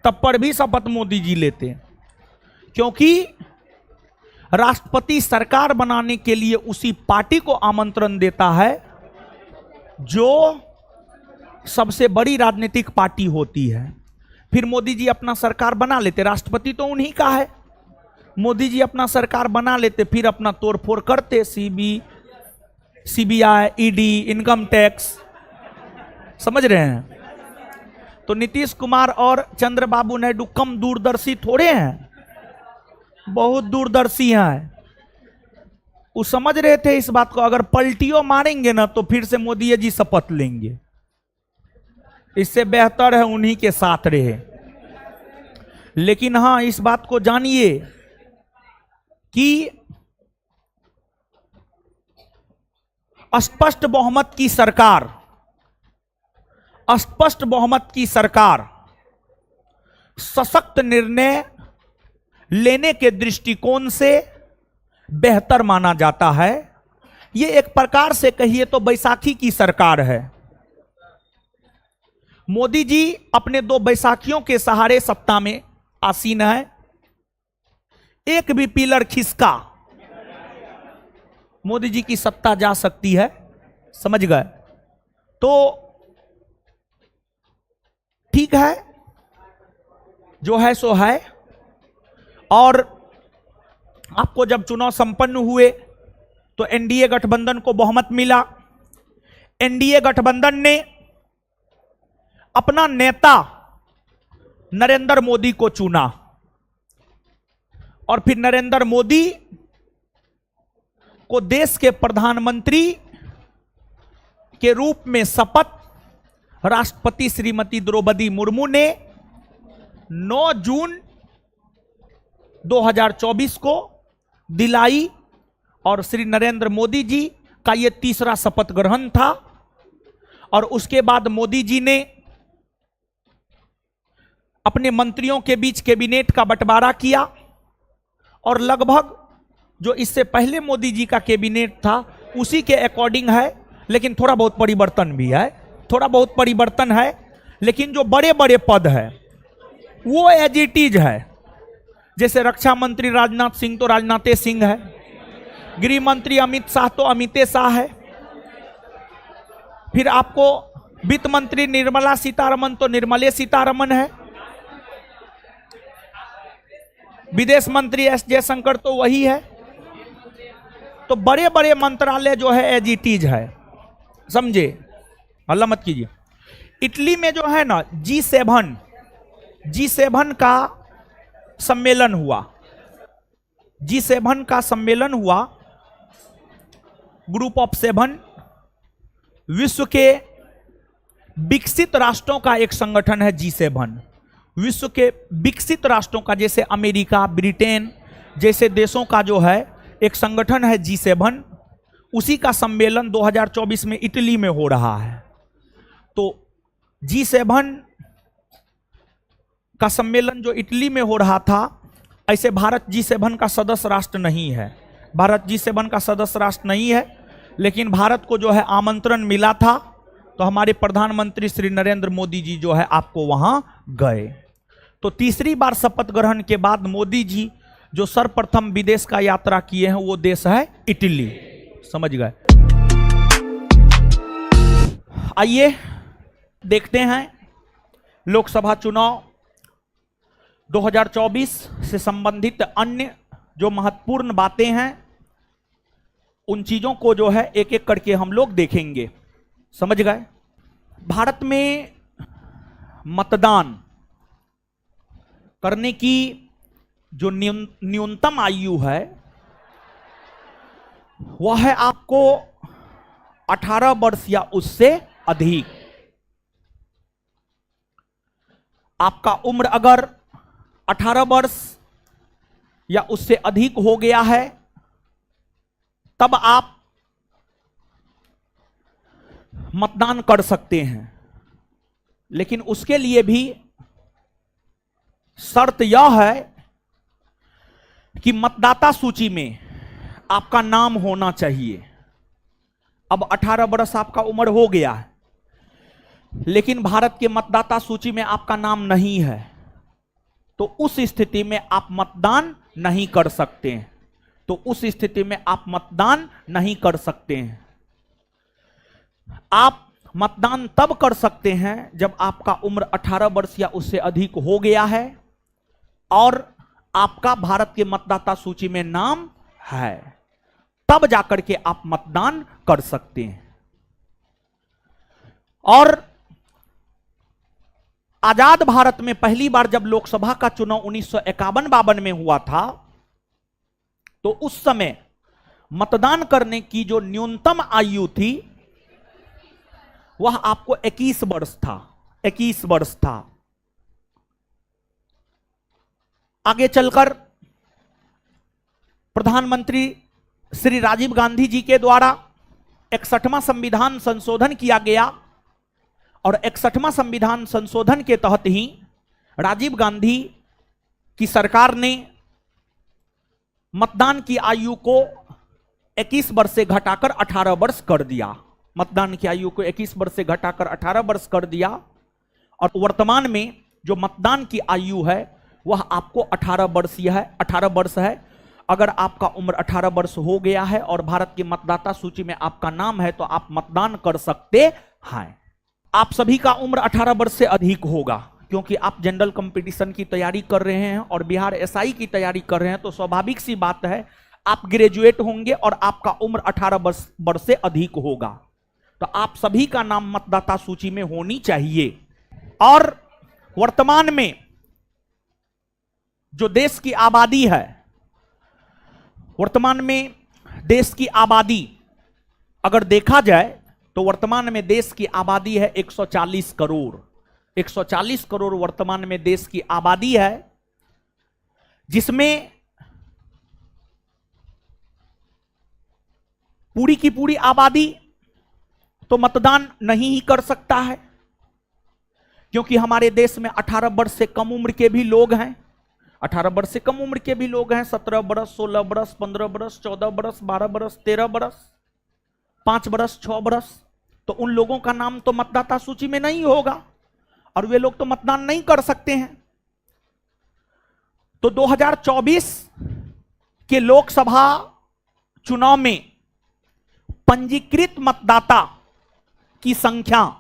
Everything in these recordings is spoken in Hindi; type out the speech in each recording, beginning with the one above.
तब पर भी शपथ मोदी जी लेते हैं, क्योंकि राष्ट्रपति सरकार बनाने के लिए उसी पार्टी को आमंत्रण देता है जो सबसे बड़ी राजनीतिक पार्टी होती है। फिर मोदी जी अपना सरकार बना लेते, राष्ट्रपति तो उन्हीं का है। मोदी जी अपना सरकार बना लेते, फिर अपना तोड़फोड़ करते, सीबीआई, ईडी, इनकम टैक्स, समझ रहे हैं। तो नीतीश कुमार और चंद्रबाबू नायडू कम दूरदर्शी थोड़े हैं, बहुत दूरदर्शी हैं। वो समझ रहे थे इस बात को, अगर पलटियों मारेंगे ना तो फिर से मोदी जी शपथ लेंगे, इससे बेहतर है उन्हीं के साथ रहे। लेकिन हां, इस बात को जानिए कि स्पष्ट बहुमत की सरकार, स्पष्ट बहुमत की सरकार सशक्त निर्णय लेने के दृष्टिकोण से बेहतर माना जाता है। यह एक प्रकार से कहिए तो बैसाखी की सरकार है। मोदी जी अपने 2 बैसाखियों के सहारे सत्ता में आसीन है। एक भी पिलर खिसका मोदी जी की सत्ता जा सकती है, समझ गए। तो ठीक है, जो है सो है। और आपको जब चुनाव संपन्न हुए तो एनडीए गठबंधन को बहुमत मिला। एनडीए गठबंधन ने अपना नेता नरेंद्र मोदी को चुना और फिर नरेंद्र मोदी को देश के प्रधानमंत्री के रूप में शपथ राष्ट्रपति श्रीमती द्रौपदी मुर्मू ने 9 जून 2024 को दिलाई। और श्री नरेंद्र मोदी जी का यह तीसरा शपथ ग्रहण था। और उसके बाद मोदी जी ने अपने मंत्रियों के बीच कैबिनेट का बंटवारा किया और लगभग जो इससे पहले मोदी जी का कैबिनेट था उसी के अकॉर्डिंग है, लेकिन थोड़ा बहुत परिवर्तन भी है, थोड़ा बहुत परिवर्तन है। लेकिन जो बड़े बड़े पद है वो एज इट इज है। जैसे रक्षा मंत्री राजनाथ सिंह तो राजनाथ सिंह है, गृह मंत्री अमित शाह तो अमित शाह है, फिर आपको वित्त मंत्री निर्मला सीतारमण तो निर्मले सीतारमण है, विदेश मंत्री एस जयशंकर तो वही है। तो बड़े बड़े मंत्रालय जो है एज इट इज है, समझे, हल्ला मत कीजिए। इटली में जो है ना G7 का सम्मेलन हुआ। G7 का सम्मेलन हुआ, ग्रुप ऑफ 7, विश्व के विकसित राष्ट्रों का एक संगठन है G7। विश्व के विकसित राष्ट्रों का, जैसे अमेरिका, ब्रिटेन जैसे देशों का जो है एक संगठन है G7। उसी का सम्मेलन 2024 में इटली में हो रहा है। तो G7 का सम्मेलन जो इटली में हो रहा था, ऐसे भारत G7 का सदस्य राष्ट्र नहीं है, भारत G7 का सदस्य राष्ट्र नहीं है। लेकिन भारत को जो है आमंत्रण मिला था, तो हमारे प्रधानमंत्री श्री नरेंद्र मोदी जी जो है आपको वहां गए। तो तीसरी बार शपथ ग्रहण के बाद मोदी जी जो सर्वप्रथम विदेश का यात्रा किए हैं वो देश है इटली, समझ गए। आइए देखते हैं लोकसभा चुनाव 2024 से संबंधित अन्य जो महत्वपूर्ण बातें हैं उन चीजों को जो है एक एक करके हम लोग देखेंगे, समझ गए। भारत में मतदान करने की जो न्यूनतम आयु है वह है आपको 18 वर्ष या उससे अधिक। आपका उम्र अगर 18 वर्ष या उससे अधिक हो गया है तब आप मतदान कर सकते हैं। लेकिन उसके लिए भी शर्त यह है कि मतदाता सूची में आपका नाम होना चाहिए। अब 18 वर्ष आपका उम्र हो गया है, लेकिन भारत के मतदाता सूची में आपका नाम नहीं है, तो उस स्थिति में आप मतदान नहीं कर सकते हैं। तो उस स्थिति में आप मतदान नहीं कर सकते हैं। आप मतदान तब कर सकते हैं जब आपका उम्र 18 वर्ष या उससे अधिक हो गया है और आपका भारत के मतदाता सूची में नाम है, तब जाकर के आप मतदान कर सकते हैं। और आजाद भारत में पहली बार जब लोकसभा का चुनाव 1951-52 में हुआ था, तो उस समय मतदान करने की जो न्यूनतम आयु थी वह आपको 21 वर्ष था। 21 वर्ष था। आगे चलकर प्रधानमंत्री श्री राजीव गांधी जी के द्वारा 61वां संविधान संशोधन किया गया और 61वां संविधान संशोधन के तहत ही राजीव गांधी की सरकार ने मतदान की आयु को 21 वर्ष से घटाकर 18 वर्ष कर दिया। मतदान की आयु को 21 वर्ष से घटाकर 18 वर्ष कर दिया और वर्तमान में जो मतदान की आयु है वह आपको 18 वर्ष है। अगर आपका उम्र 18 वर्ष हो गया है और भारत की मतदाता सूची में आपका नाम है तो आप मतदान कर सकते हैं। आप सभी का उम्र 18 वर्ष से अधिक होगा क्योंकि आप जनरल कंपटीशन की तैयारी कर रहे हैं और बिहार एसआई की तैयारी कर रहे हैं, तो स्वाभाविक सी बात है आप ग्रेजुएट होंगे और आपका उम्र 18 वर्ष से अधिक होगा। तो आप सभी का नाम मतदाता सूची में होनी चाहिए। और वर्तमान में जो देश की आबादी है, वर्तमान में देश की आबादी अगर देखा जाए तो वर्तमान में देश की आबादी है 140 करोड़। 140 करोड़ वर्तमान में देश की आबादी है, जिसमें पूरी की पूरी आबादी तो मतदान नहीं ही कर सकता है क्योंकि हमारे देश में 18 वर्ष से कम उम्र के भी लोग हैं। 18 वर्ष से कम उम्र के भी लोग हैं। 17 वर्ष, 16 वर्ष, 15 वर्ष, 14 वर्ष, 12 वर्ष, 13 वर्ष, 5 वर्ष, 6 वर्ष, तो उन लोगों का नाम तो मतदाता सूची में नहीं होगा और वे लोग तो मतदान नहीं कर सकते हैं। तो 2024 के लोकसभा चुनाव में पंजीकृत मतदाता की संख्या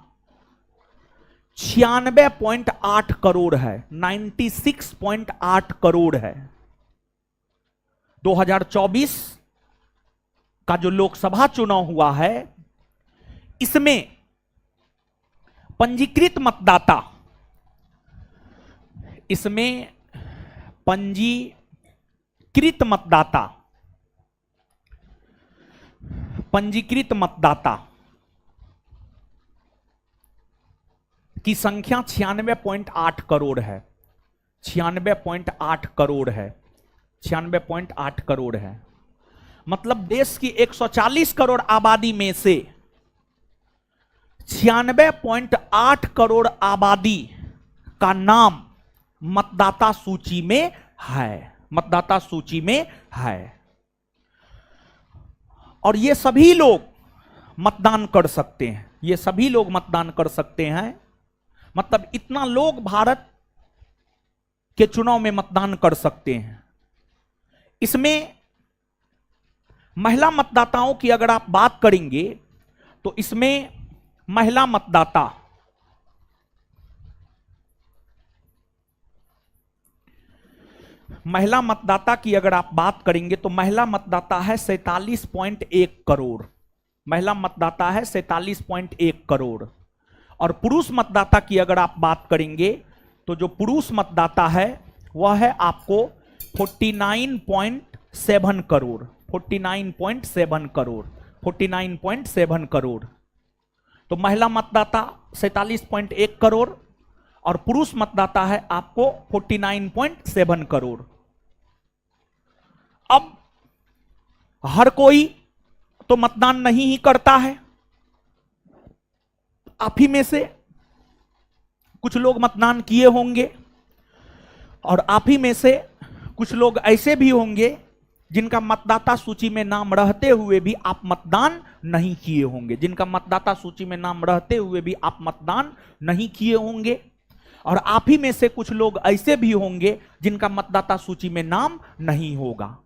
96.8 करोड़ है। 96.8 करोड़ है। 2024 का जो लोकसभा चुनाव हुआ है इसमें पंजीकृत मतदाता, इसमें पंजीकृत मतदाता की संख्या 96.8 करोड़ है। 96.8 करोड़ है। 96.8 करोड़ है। मतलब देश की 140 करोड़ आबादी में से 96.8 करोड़ आबादी का नाम मतदाता सूची में है। मतदाता सूची में है और ये सभी लोग मतदान कर सकते हैं। ये सभी लोग मतदान कर सकते हैं। मतलब इतना लोग भारत के चुनाव में मतदान कर सकते हैं। इसमें महिला मतदाताओं की अगर आप बात करेंगे तो इसमें महिला मतदाता की अगर आप बात करेंगे तो महिला मतदाता है 47.1 करोड़। महिला मतदाता है 47.1 करोड़। और पुरुष मतदाता की अगर आप बात करेंगे तो जो पुरुष मतदाता है वह है आपको 49.7 करोड़। 49.7 करोड़। 49.7 करोड़। तो महिला मतदाता 47.1 करोड़ और पुरुष मतदाता है आपको 49.7 करोड़। अब हर कोई तो मतदान नहीं ही करता है। आप ही में से कुछ लोग मतदान किए होंगे और आप ही में से कुछ लोग ऐसे भी होंगे जिनका मतदाता सूची में नाम रहते हुए भी आप मतदान नहीं किए होंगे। जिनका मतदाता सूची में नाम रहते हुए भी आप मतदान नहीं किए होंगे। और आप ही में से कुछ लोग ऐसे भी होंगे जिनका मतदाता सूची में नाम नहीं होगा।